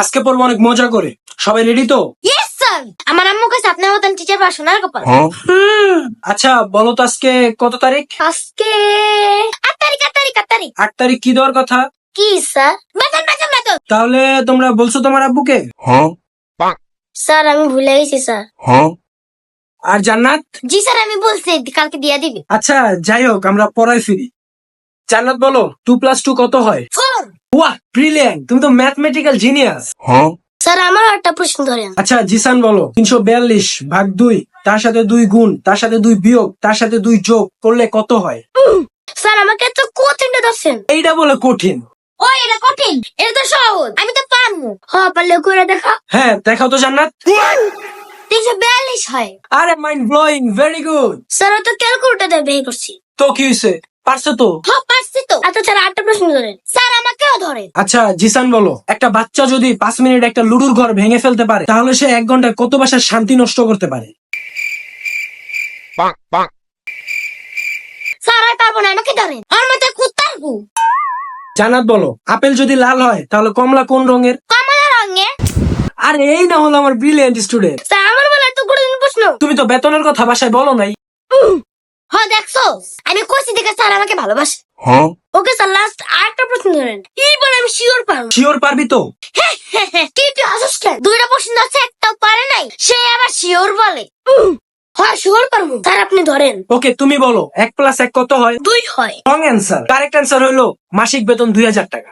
আজকে পড়বো অনেক মজা করে। সবাই রেডি তো? Yes sir. আমার আম্মু কাছে আপনার মতন টিচার বা শোনার কপাল। আচ্ছা বলো তো আজকে কত তারিখ? আজকে 8 তারিখ। 8 তারিখ কি দেওয়ার কথা? কি স্যার? বেতন। তাহলে তোমরা বলছো তোমার আব্বুকে? স্যার আমি ভুলে গেছি স্যার। আর জান্নাত? জি স্যার আমি বলছি কালকে দিয়া দিবি। আচ্ছা যাই হোক, আমরা পড়ায় ফিরি। জান্নাত বলো 2+2 কত হয়? 4। ওয়াহ ব্রিলিয়ান্ট, তুমি তো ম্যাথমেটিক্যাল জিনিয়াস। স্যার আমার একটা প্রশ্ন ধরেন। আচ্ছা জিসান বলো 342 ভাগ 2, তার সাথে 2 গুণ, তার সাথে 2 বিয়োগ, তার সাথে 2 যোগ করলে কত হয়? স্যার আমাকে তো কঠিনটা ধরছেন। এইটা বলে কঠিন? ও এটা কঠিন, এটা তো সহজ, আমি তো পারবো। পারলে করে দেখা। হ্যাঁ দেখাও তো জান্নাত। 342 হয়। আরে mind blowing, very good. Sir ও তো ক্যালকুলেটর দিয়ে বের করছি। তো কি হয়েছে, পারছো তো? পারছি তো। আচ্ছা স্যার আরেকটা প্রশ্ন ধরেন। স্যার আমাকেও ধরেন। আচ্ছা জিসান বলো একটা বাচ্চা যদি 5 মিনিট একটা লুডুর ঘর ভেঙে ফেলতে পারে, তাহলে সে 1 ঘন্টায় কত বাসার শান্তি নষ্ট করতে পারে? স্যার আর পারবো না, আমাকে ধরেন। আমার মতো কুত্তার গু। জান্নাত বলো আপেল যদি লাল হয় তাহলে কমলা কোন রঙের? কমলা রঙে। আরে এই না হলো আমার ব্রিলিয়ান্ট স্টুডেন্ট। স্যার আমার বলে এত কঠিন প্রশ্ন। তুমি তো বেতনের কথা বাসায় বলো নাই। দেখছো আমি কইছি দেখে স্যার আমাকে ভালোবাসে। ওকে স্যার লাস্ট আরেকটা প্রশ্ন ধরেন। কি বলে আমি শিওর পারবো। শিওর পারবি তো? কি তুই হাসিস কেন? 2টা প্রশ্ন আছে একটাও পারে নাই, সে আবার শিওর বলে। হ্যাঁ শিওর পারবো। স্যার আপনি ধরেন। ওকে তুমি বলো 1+1 কত হয়? 2 হয়। Wrong answer. কারেক্ট অ্যান্সার হলো মাসিক বেতন 2000 টাকা।